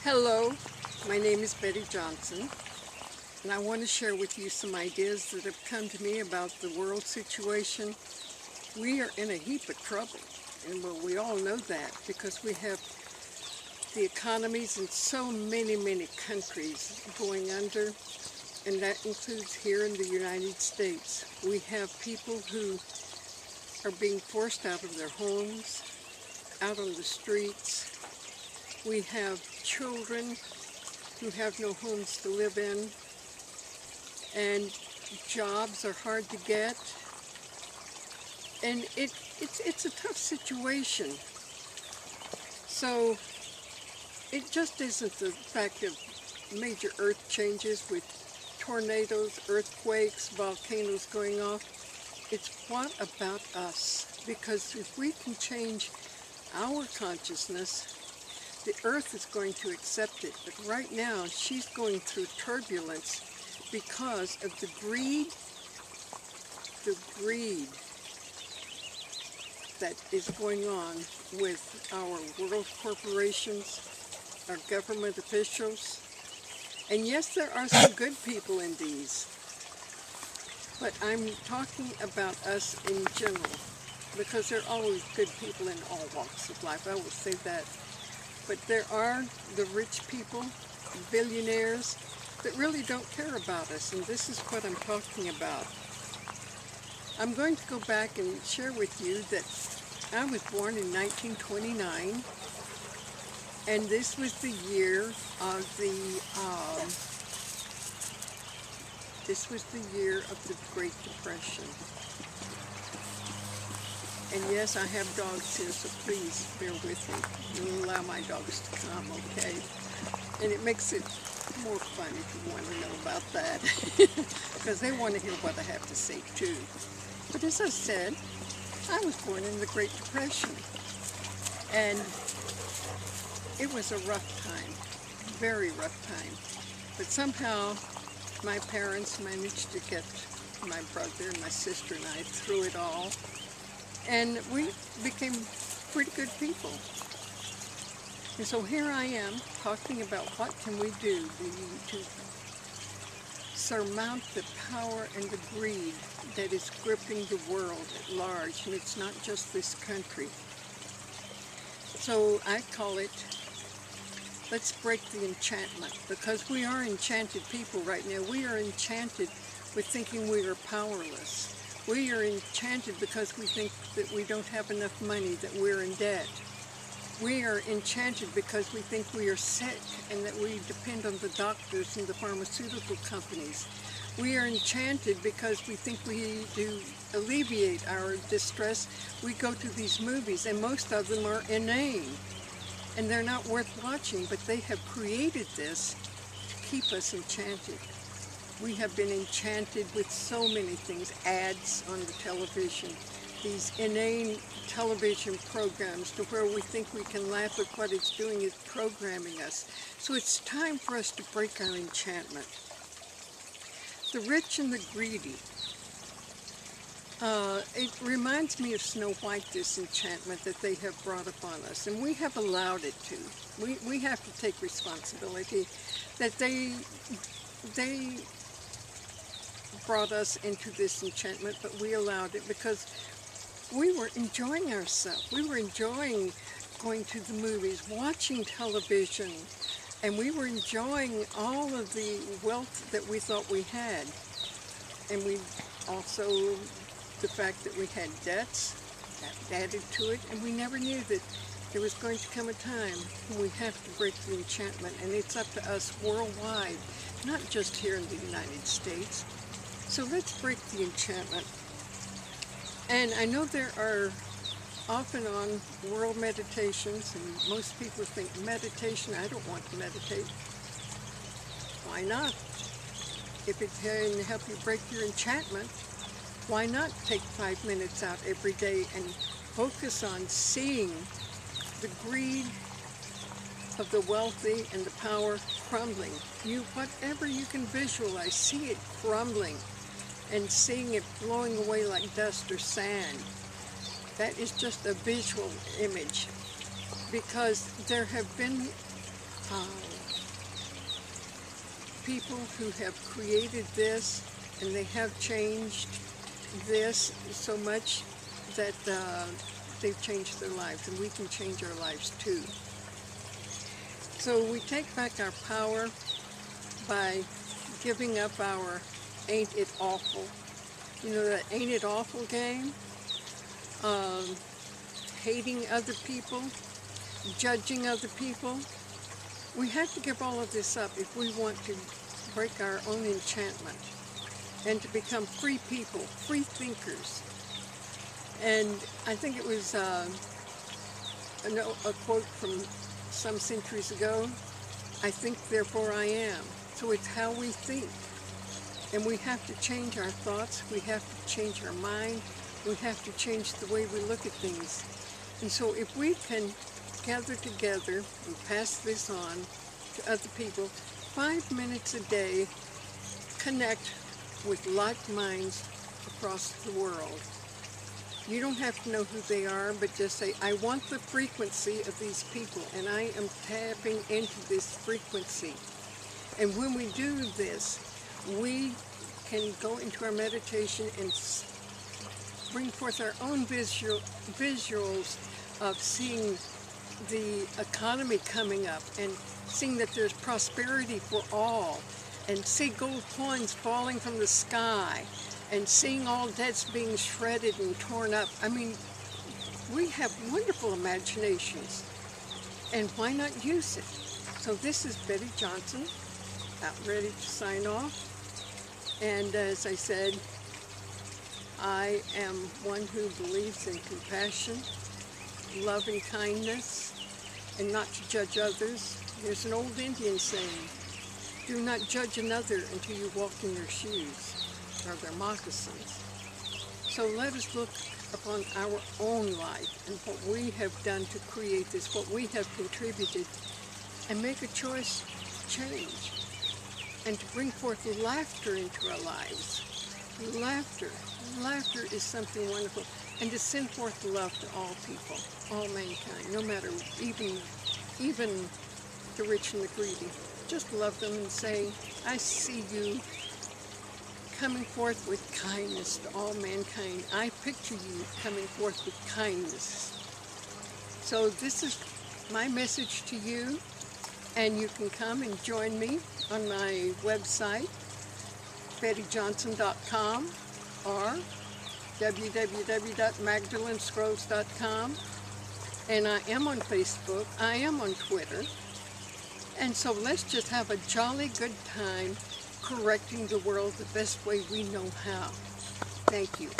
Hello, my name is Betty Johnson, and I want to share with you some ideas that have come to me about the world situation. We are in a heap of trouble, and we all know that because we have the economies in so many countries going under, and that includes here in the United States. We have people who are being forced out of their homes, out on the streets. We have children who have no homes to live in, and jobs are hard to get, and it's a tough situation. So it just isn't the fact of major earth changes with tornadoes, earthquakes, volcanoes going off. It's what about us? Because if we can change our consciousness, the earth is going to accept it. But right now, she's going through turbulence because of the greed that is going on with our world corporations, our government officials. And yes, there are some good people in these, but I'm talking about us in general, because there are always good people in all walks of life. I will say that. But there are the rich people, billionaires, that really don't care about us, and this is what I'm talking about. I'm going to go back and share with you that I was born in 1929, and this was the year of the Great Depression. And yes, I have dogs here, so please bear with me. You'll allow my dogs to come, okay? And it makes it more fun if you want to know about that, because they want to hear what I have to say too. But as I said, I was born in the Great Depression, and it was a rough time, very rough time. But somehow my parents managed to get my brother and my sister and I through it all. And we became pretty good people. And so here I am talking about what can we do to surmount the power and the greed that is gripping the world at large. And it's not just this country. So I call it, let's break the enchantment, because we are enchanted people right now. We are enchanted with thinking we are powerless. We are enchanted because we think that we don't have enough money, that we're in debt. We are enchanted because we think we are sick and that we depend on the doctors and the pharmaceutical companies. We are enchanted because we think to alleviate our distress, we go to these movies, and most of them are inane. And they're not worth watching, but they have created this to keep us enchanted. We have been enchanted with so many things, ads on the television, these inane television programs to where we think we can laugh at what it's doing is programming us. So it's time for us to break our enchantment. The rich and the greedy. It reminds me of Snow White, this enchantment that they have brought upon us, and we have allowed it to. We have to take responsibility that they brought us into this enchantment, but we allowed it because we were enjoying ourselves. We were enjoying going to the movies, watching television, and we were enjoying all of the wealth that we thought we had. And we also, the fact that we had debts, that added to it, and we never knew that there was going to come a time when we have to break the enchantment, and it's up to us worldwide, not just here in the United States. So let's break the enchantment. And I know there are off and on world meditations, and most people think meditation, I don't want to meditate. Why not? If it can help you break your enchantment, why not take 5 minutes out every day and focus on seeing the greed of the wealthy and the power crumbling. Whatever you can visualize, see it crumbling and seeing it blowing away like dust or sand. That is just a visual image, because there have been people who have created this, and they have changed this so much that they've changed their lives, and we can change our lives too. So we take back our power by giving up our ain't it awful. You know that ain't it awful game? Hating other people, judging other people. We have to give all of this up if we want to break our own enchantment and to become free people, free thinkers. And I think it was a quote from some centuries ago, I think, therefore I am. So it's how we think. And we have to change our thoughts, we have to change our mind, we have to change the way we look at things. And so if we can gather together and pass this on to other people, 5 minutes a day, connect with like minds across the world. You don't have to know who they are, but just say, I want the frequency of these people, and I am tapping into this frequency. And when we do this, we can go into our meditation and bring forth our own visuals of seeing the economy coming up and seeing that there's prosperity for all, and see gold coins falling from the sky, and seeing all debts being shredded and torn up. I mean, we have wonderful imaginations, and why not use it? So this is Betty Johnson, about ready to sign off. And as I said, I am one who believes in compassion, love and kindness, and not to judge others. There's an old Indian saying, do not judge another until you walk in their shoes or their moccasins. So let us look upon our own life and what we have done to create this, what we have contributed, and make a choice to change and to bring forth laughter into our lives. Laughter. Laughter is something wonderful. And to send forth love to all people, all mankind, no matter, even the rich and the greedy. Just love them and say, I see you coming forth with kindness to all mankind. I picture you coming forth with kindness. So this is my message to you, and you can come and join me on my website, bettyjohnson.com or www.magdalenescrolls.com. And I am on Facebook, I am on Twitter. And so let's just have a jolly good time correcting the world the best way we know how. Thank you.